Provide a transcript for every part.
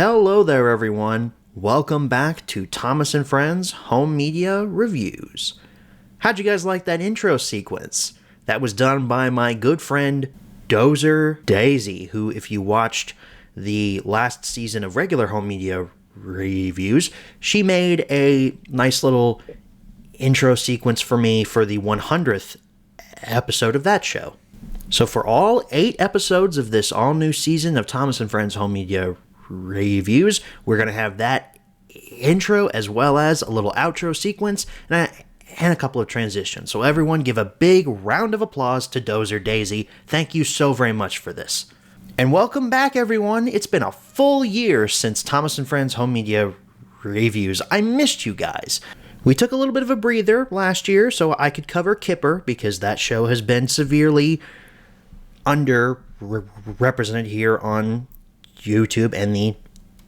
Hello there, everyone. Welcome back to Thomas and Friends Home Media Reviews. How'd you guys like that intro sequence? That was done by my good friend Dozer Daisy, who, if you watched the last season of regular Home Media Reviews, she made a nice little intro sequence for me for the 100th episode of that show. So for all 8 episodes of this all-new season of Thomas and Friends Home Media Reviews, we're going to have that intro as well as a little outro sequence and a couple of transitions. So everyone give a big round of applause to Dozer Daisy. Thank you so very much for this. And welcome back, everyone. It's been a full year since Thomas and Friends Home Media Reviews. I missed you guys. We took a little bit of a breather last year so I could cover Kipper because that show has been severely underrepresented here on YouTube and the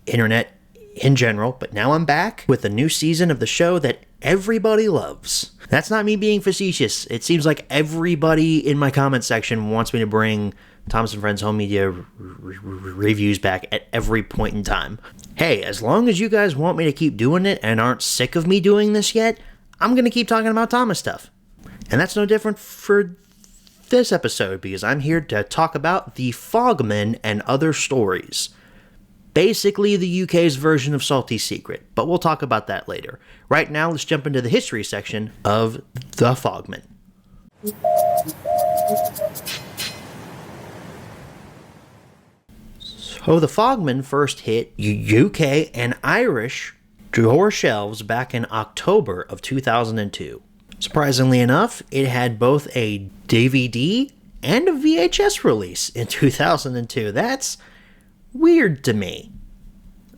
internet in general, but now I'm back with a new season of the show that everybody loves. That's not me being facetious. It seems like everybody in my comment section wants me to bring Thomas and Friends Home Media Reviews back at every point in time. Hey, as long as you guys want me to keep doing it and aren't sick of me doing this yet, I'm going to keep talking about Thomas stuff. And that's no different for this episode, because I'm here to talk about The Fogman and Other Stories. Basically the UK's version of Salty Secret, but we'll talk about that later. Right now, let's jump into the history section of The Fogman. So The Fogman first hit UK and Irish drawer shelves back in October of 2002. Surprisingly enough, it had both a DVD and a VHS release in 2002. That's weird to me.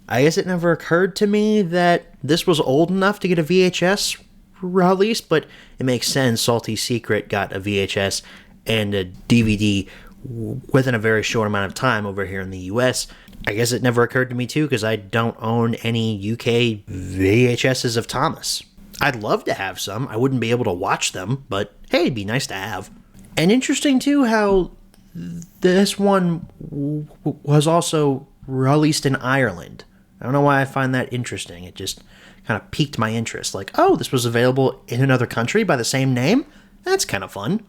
I guess it never occurred to me that this was old enough to get a VHS release, but it makes sense. Salty Secret got a VHS and a DVD within a very short amount of time over here in the US. I guess it never occurred to me too, because I don't own any UK VHSs of Thomas. I'd love to have some. I wouldn't be able to watch them, but hey, it'd be nice to have. And interesting too how this one was also released in Ireland. I don't know why I find that interesting. It just kind of piqued my interest. Like, oh, this was available in another country by the same name? That's kind of fun.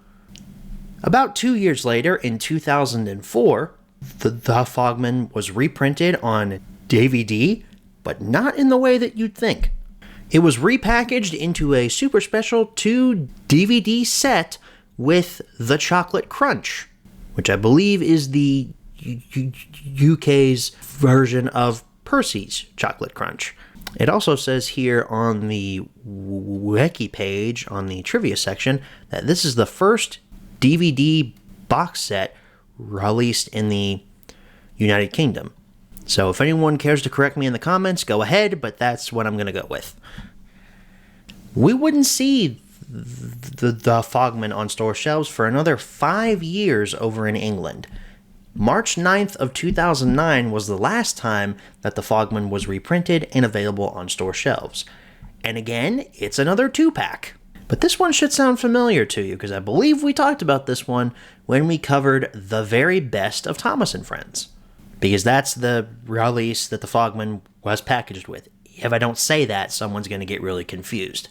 About 2 years later, in 2004, The Fogman was reprinted on DVD, but not in the way that you'd think. It was repackaged into a super special 2 DVD set with The Chocolate Crunch, which I believe is the UK's version of Percy's Chocolate Crunch. It also says here on the wiki page, on the trivia section, that this is the first DVD box set released in the United Kingdom. So if anyone cares to correct me in the comments, go ahead, but that's what I'm going to go with. We wouldn't see the Fogman on store shelves for another 5 years over in England. March 9th of 2009 was the last time that the Fogman was reprinted and available on store shelves. And again, it's another 2-pack. But this one should sound familiar to you, because I believe we talked about this one when we covered The Very Best of Thomas and Friends. Because that's the release that the Fogman was packaged with. If I don't say that, someone's going to get really confused.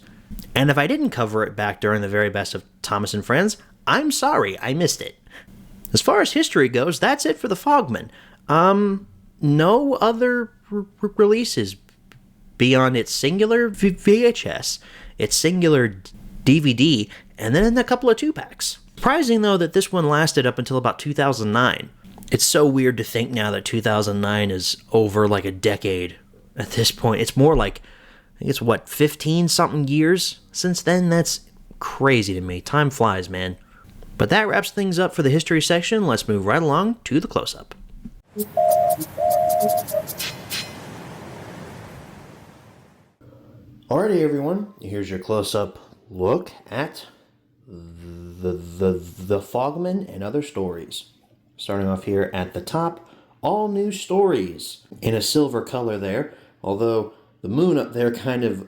And if I didn't cover it back during The Very Best of Thomas and Friends, I'm sorry, I missed it. As far as history goes, that's it for the Fogman. No other releases beyond its singular VHS, its singular DVD, and then a couple of 2-packs. Surprising, though, that this one lasted up until about 2009. It's so weird to think now that 2009 is over like a decade at this point. It's more like, I think it's 15-something years since then? That's crazy to me. Time flies, man. But that wraps things up for the history section. Let's move right along to the close-up. Alrighty, everyone. Here's your close-up look at the Fogman and Other Stories. Starting off here at the top, all new stories in a silver color there, although the moon up there kind of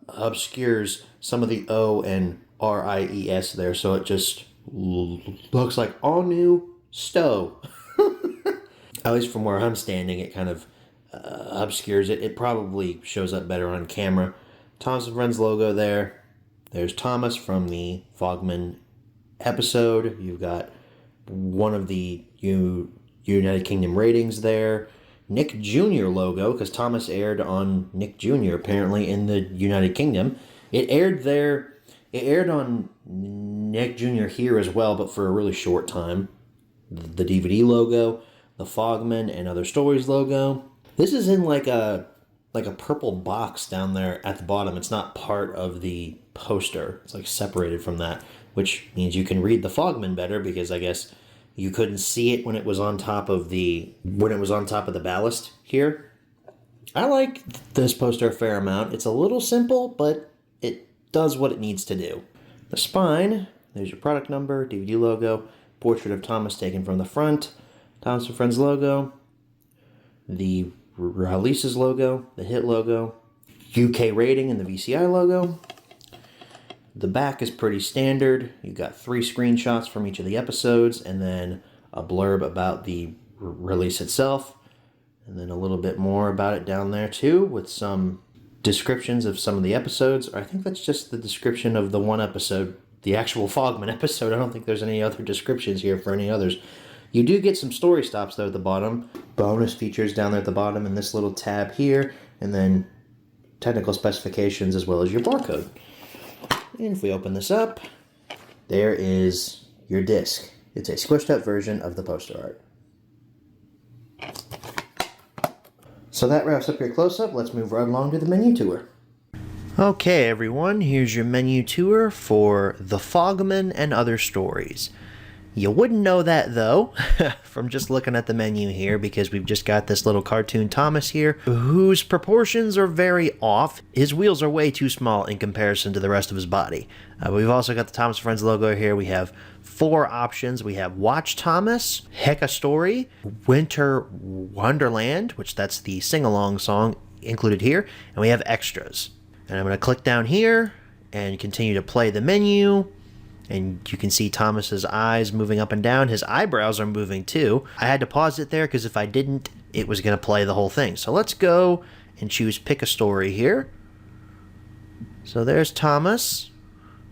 obscures some of the O and RIES there, so it just looks like all new Stowe. At least from where I'm standing, it kind of obscures it. It probably shows up better on camera. Thomas and Friends logo there. There's Thomas from the Fogman episode. You've got one of the United Kingdom ratings there. Nick Jr. logo, because Thomas aired on Nick Jr. apparently in the United Kingdom. It aired there. It aired on Nick Jr. here as well, but for a really short time. The DVD logo, the Fogman and Other Stories logo. This is in like a purple box down there at the bottom. It's not part of the poster. It's like separated from that, which means you can read the Fogman better, because I guess you couldn't see it when it was on top of the ballast here. I like this poster a fair amount. It's a little simple, but it does what it needs to do. The spine, there's your product number, DVD logo, portrait of Thomas taken from the front, Thomas and Friends logo, the releases logo, the hit logo, UK rating and the VCI logo. The back is pretty standard. You got 3 screenshots from each of the episodes, and then a blurb about the release itself, and then a little bit more about it down there too, with some descriptions of some of the episodes. I think that's just the description of the one episode, the actual Fogman episode. I don't think there's any other descriptions here for any others. You do get some story stops though at the bottom, bonus features down there at the bottom in this little tab here, and then technical specifications as well as your barcode. And if we open this up, there is your disc. It's a squished up version of the poster art. So that wraps up your close-up. Let's move right along to the menu tour. Okay, everyone, here's your menu tour for The Fogman and Other Stories. You wouldn't know that, though, from just looking at the menu here, because we've just got this little cartoon Thomas here, whose proportions are very off. His wheels are way too small in comparison to the rest of his body. We've also got the Thomas and Friends logo here. We have 4 options. We have Watch Thomas, Heck a Story, Winter Wonderland, which that's the sing-along song included here, and we have extras. And I'm going to click down here and continue to play the menu. And you can see Thomas's eyes moving up and down. His eyebrows are moving too. I had to pause it there because if I didn't, it was going to play the whole thing. So let's go and choose Pick a Story here. So there's Thomas.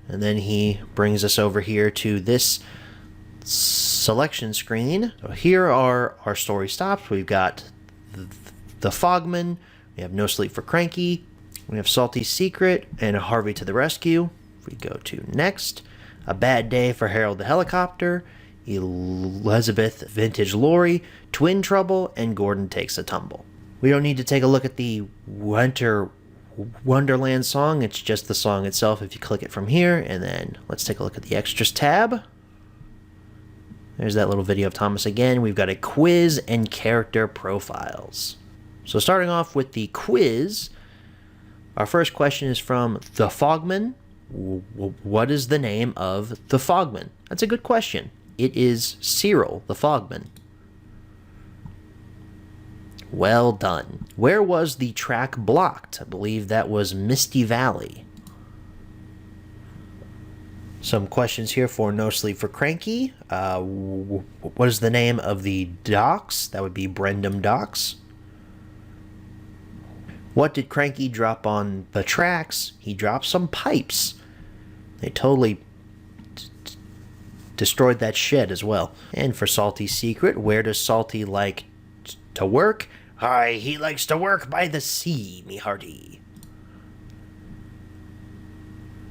And then he brings us over here to this selection screen. So here are our story stops. We've got the Fogman. We have No Sleep for Cranky. We have Salty Secret and Harvey to the Rescue. If we go to next. A Bad Day for Harold the Helicopter, Elizabeth Vintage Lorry, Twin Trouble, and Gordon Takes a Tumble. We don't need to take a look at the Winter Wonderland song. It's just the song itself if you click it from here. And then let's take a look at the Extras tab. There's that little video of Thomas again. We've got a quiz and character profiles. So starting off with the quiz, our first question is from The Fogman. What is the name of the Fogman? That's a good question. It is Cyril the Fogman. Well done. Where was the track blocked? I believe that was Misty Valley. Some questions here for No Sleep for Cranky. What is the name of the docks? That would be Brendam Docks. What did Cranky drop on the tracks? He dropped some pipes. They totally destroyed that shed as well. And for Salty Secret, where does Salty like to work? Hi, he likes to work by the sea, me hearty.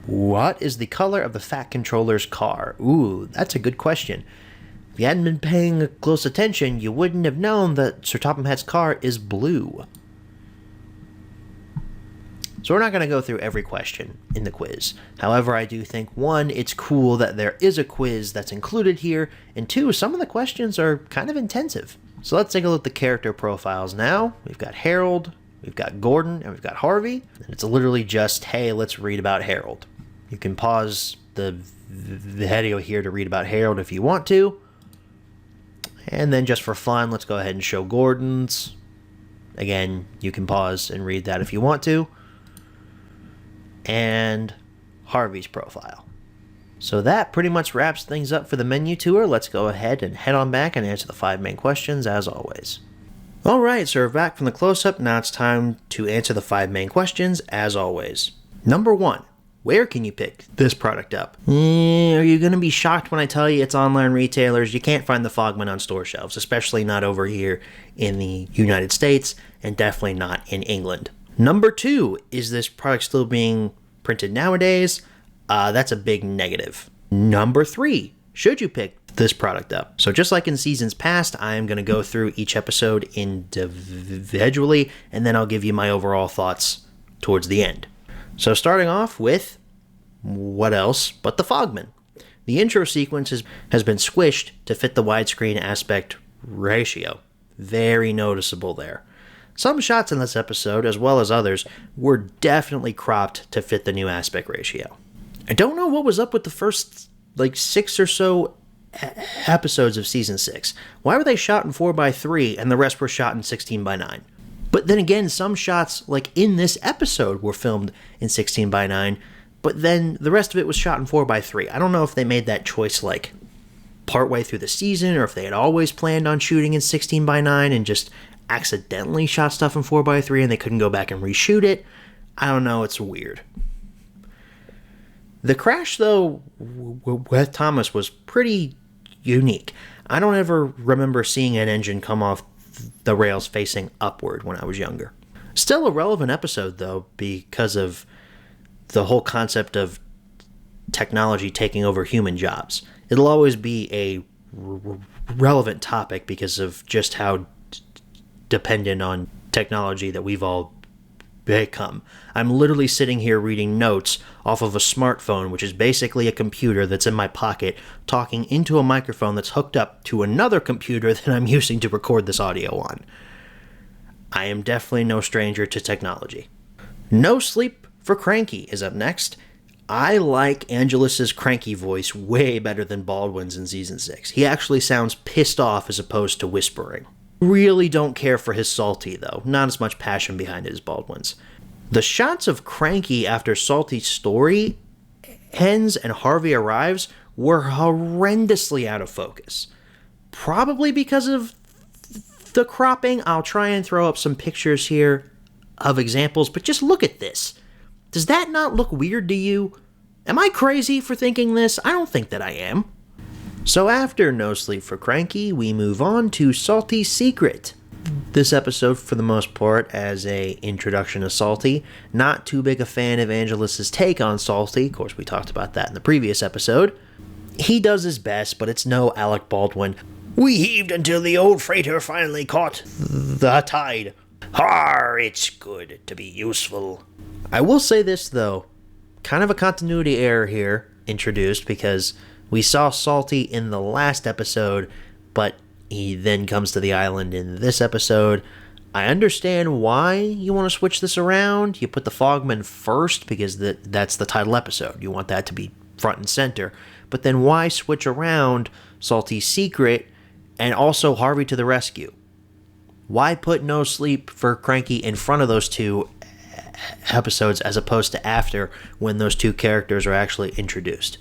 What is the color of the Fat Controller's car? Ooh, that's a good question. If you hadn't been paying close attention, you wouldn't have known that Sir Topham Hatt's car is blue. So we're not going to go through every question in the quiz. However, I do think, 1, it's cool that there is a quiz that's included here, and 2, some of the questions are kind of intensive. So let's take a look at the character profiles now. We've got Harold, we've got Gordon, and we've got Harvey. And it's literally just, hey, let's read about Harold. You can pause the video here to read about Harold if you want to. And then just for fun, let's go ahead and show Gordon's. Again, you can pause and read that if you want to. And Harvey's profile. So that pretty much wraps things up for the menu tour. Let's go ahead and head on back and answer the 5 main questions as always. Alright, so we're back from the close-up. Now it's time to answer the 5 main questions, as always. Number 1. Where can you pick this product up? Are you going to be shocked when I tell you it's online retailers? You can't find the Fogman on store shelves, especially not over here in the United States, and definitely not in England. Number 2. Is this product still being printed nowadays? That's a big negative. Number 3. Should you pick this product up? So just like in seasons past, I am going to go through each episode individually, and then I'll give you my overall thoughts towards the end. So starting off with, what else but the Fogman? The intro sequence has been squished to fit the widescreen aspect ratio. Very noticeable there. Some shots in this episode, as well as others, were definitely cropped to fit the new aspect ratio. I don't know what was up with the first 6 or so episodes of season 6. Why were they shot in 4:3 and the rest were shot in 16:9? But then again, some shots in this episode were filmed in 16:9, but then the rest of it was shot in 4:3. I don't know if they made that choice partway through the season, or if they had always planned on shooting in 16:9 and just accidentally shot stuff in 4:3 and they couldn't go back and reshoot it. I don't know, it's weird. The crash, though, with Thomas was pretty unique. I don't ever remember seeing an engine come off the rails facing upward when I was younger. Still a relevant episode, though, because of the whole concept of technology taking over human jobs. It'll always be a relevant topic because of just how dependent on technology that we've all become. I'm literally sitting here reading notes off of a smartphone, which is basically a computer that's in my pocket, talking into a microphone that's hooked up to another computer that I'm using to record this audio on. I am definitely no stranger to technology. No Sleep for Cranky is up next. I like Angelus's cranky voice way better than Baldwin's in season 6. He actually sounds pissed off as opposed to whispering. Really don't care for his Salty, though. Not as much passion behind it as Baldwin's. The shots of Cranky after Salty's story ends and Harvey arrives were horrendously out of focus. Probably because of the cropping. I'll try and throw up some pictures here of examples, but just look at this. Does that not look weird to you? Am I crazy for thinking this? I don't think that I am. So after No Sleep for Cranky, we move on to Salty's Secret. This episode, for the most part, as a introduction to Salty. Not too big a fan of Angelus's take on Salty. Of course, we talked about that in the previous episode. He does his best, but it's no Alec Baldwin. We heaved until the old freighter finally caught the tide. Har, it's good to be useful. I will say this, though. Kind of a continuity error here introduced, because we saw Salty in the last episode, but he then comes to the island in this episode. I understand why you want to switch this around. You put the Fogman first because that's the title episode. You want that to be front and center. But then why switch around Salty's Secret and also Harvey to the Rescue? Why put No Sleep for Cranky in front of those two episodes as opposed to after, when those two characters are actually introduced?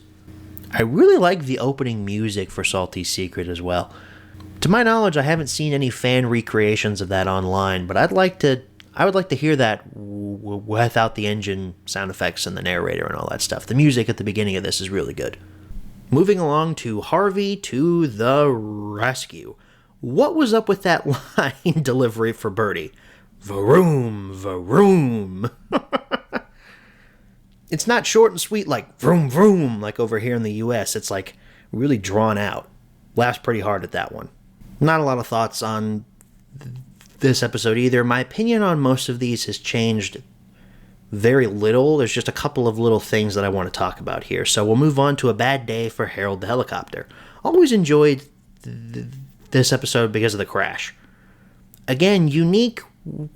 I really like the opening music for Salty's Secret as well. To my knowledge, I haven't seen any fan recreations of that online, but I would like to hear that without the engine sound effects and the narrator and all that stuff. The music at the beginning of this is really good. Moving along to Harvey to the Rescue. What was up with that line delivery for Birdie? Vroom, vroom. It's not short and sweet like vroom, vroom, like over here in the US. It's really drawn out. Laughs pretty hard at that one. Not a lot of thoughts on this episode either. My opinion on most of these has changed very little. There's just a couple of little things that I want to talk about here. So we'll move on to A Bad Day for Harold the Helicopter. Always enjoyed this episode because of the crash. Again, unique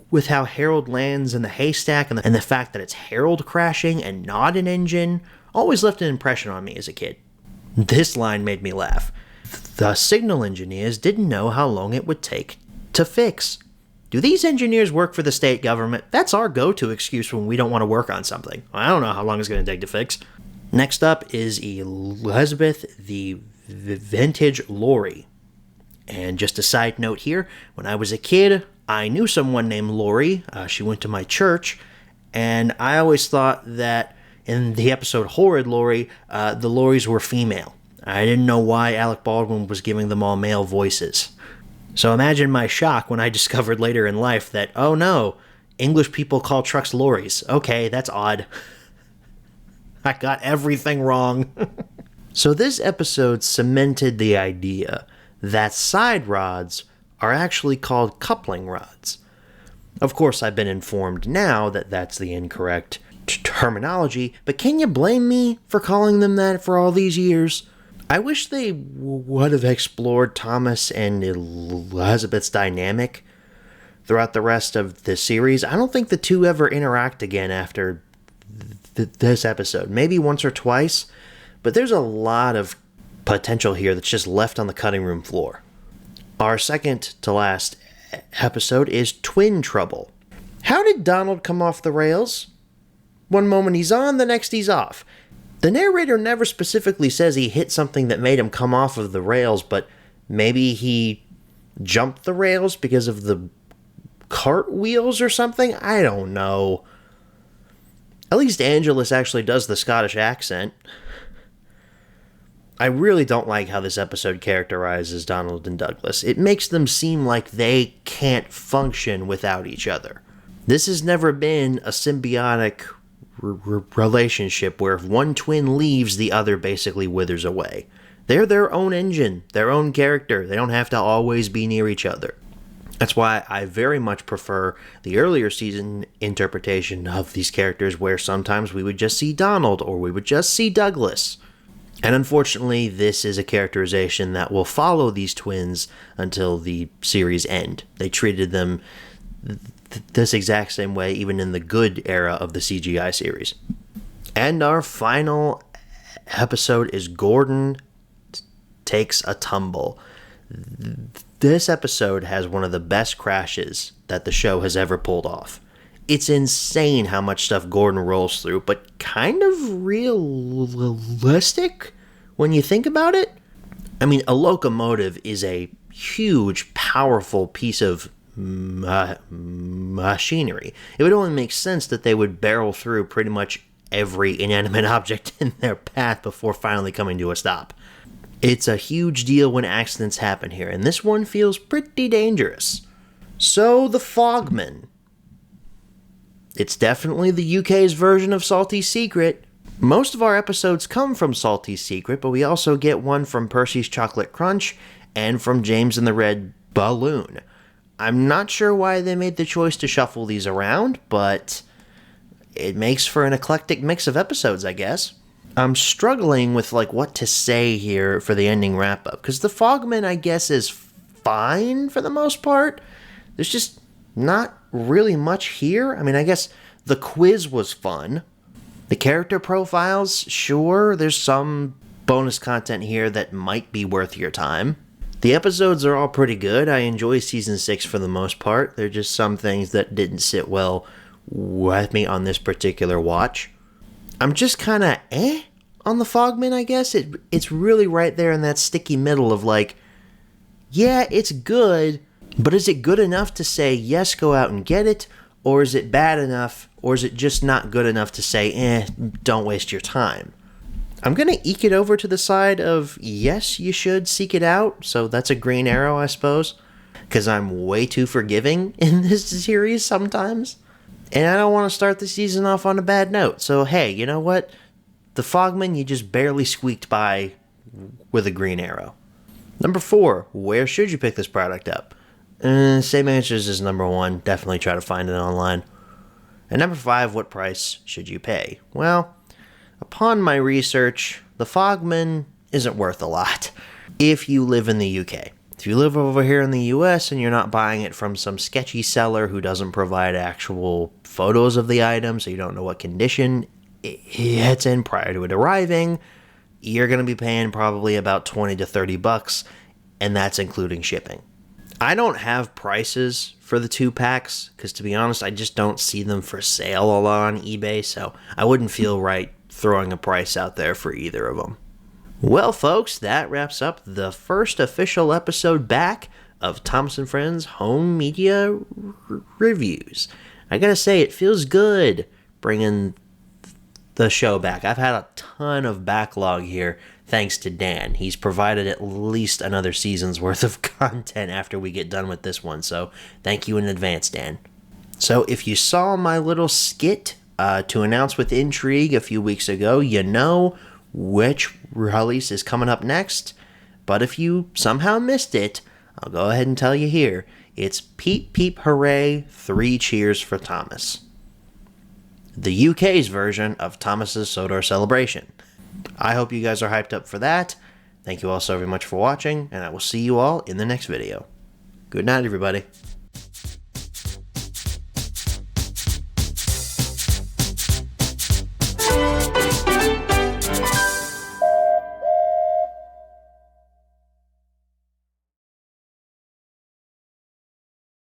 with how Harold lands in the haystack and the fact that it's Harold crashing and not an engine. Always left an impression on me as a kid. This line made me laugh. The signal engineers didn't know how long it would take to fix. Do these engineers work for the state government? That's our go-to excuse when we don't want to work on something. I don't know how long it's going to take to fix. Next up is Elizabeth, the vintage lorry. And just a side note here, when I was a kid, I knew someone named Lori. She went to my church, and I always thought that in the episode Horrid Lori, the Loris were female. I didn't know why Alec Baldwin was giving them all male voices. So imagine my shock when I discovered later in life that, oh no, English people call trucks lorries. Okay, that's odd. I got everything wrong. So this episode cemented the idea that side rods are actually called coupling rods. Of course, I've been informed now that that's the incorrect terminology, but can you blame me for calling them that for all these years? I wish they would have explored Thomas and Elizabeth's dynamic throughout the rest of the series. I don't think the two ever interact again after this episode. Maybe once or twice, but there's a lot of potential here that's just left on the cutting room floor. Our second to last episode is Twin Trouble. How did Donald come off the rails? One moment he's on, the next he's off. The narrator never specifically says he hit something that made him come off of the rails, but maybe he jumped the rails because of the cartwheels or something? I don't know. At least Angelus actually does the Scottish accent. I really don't like how this episode characterizes Donald and Douglas. It makes them seem like they can't function without each other. This has never been a symbiotic relationship where if one twin leaves, the other basically withers away. They're their own engine, their own character. They don't have to always be near each other. That's why I very much prefer the earlier season interpretation of these characters where sometimes we would just see Donald or we would just see Douglas. And unfortunately, this is a characterization that will follow these twins until the series end. They treated them this exact same way even in the good era of the CGI series. And our final episode is Gordon Takes a Tumble. This episode has one of the best crashes that the show has ever pulled off. It's insane how much stuff Gordon rolls through, but kind of realistic when you think about it. I mean, a locomotive is a huge, powerful piece of machinery. It would only make sense that they would barrel through pretty much every inanimate object in their path before finally coming to a stop. It's a huge deal when accidents happen here, and this one feels pretty dangerous. So, the Fogman. It's definitely the UK's version of Salty Secret. Most of our episodes come from Salty Secret, but we also get one from Percy's Chocolate Crunch and from James and the Red Balloon. I'm not sure why they made the choice to shuffle these around, but it makes for an eclectic mix of episodes, I guess. I'm struggling with what to say here for the ending wrap-up, because the Fogman, I guess, is fine for the most part. There's just not really much here. I mean, I guess the quiz was fun. The character profiles, sure, there's some bonus content here that might be worth your time. The episodes are all pretty good. I enjoy Season 6 for the most part. There are just some things that didn't sit well with me on this particular watch. I'm just kind of on the Fogman, I guess. It's really right there in that sticky middle of yeah, it's good, but is it good enough to say, yes, go out and get it? Or is it bad enough? Or is it just not good enough to say, don't waste your time? I'm going to eke it over to the side of, yes, you should seek it out. So that's a green arrow, I suppose. Because I'm way too forgiving in this series sometimes. And I don't want to start the season off on a bad note. So, hey, you know what? The Fogman, you just barely squeaked by with a green arrow. Number 4, where should you pick this product up? Same answers as number 1. Definitely try to find it online. And number 5, what price should you pay? Well, upon my research, the Fogman isn't worth a lot if you live in the UK. If you live over here in the US and you're not buying it from some sketchy seller who doesn't provide actual photos of the item, so you don't know what condition it's in prior to it arriving, you're going to be paying probably about $20 to $30, and that's including shipping. I don't have prices for the 2-packs, because to be honest, I just don't see them for sale a lot on eBay, so I wouldn't feel right throwing a price out there for either of them. Well, folks, that wraps up the first official episode back of Thomas & Friends Home Media Reviews. I gotta say, it feels good bringing the show back. I've had a ton of backlog here thanks to Dan. He's provided at least another season's worth of content after we get done with this one, so thank you in advance, Dan. So if you saw my little skit to announce with intrigue a few weeks ago, you know which release is coming up next. But if you somehow missed it, I'll go ahead and tell you here. It's Peep Peep Hooray, 3 Cheers for Thomas. The UK's version of Thomas's Sodor Celebration. I hope you guys are hyped up for that. Thank you all so very much for watching, and I will see you all in the next video. Good night, everybody.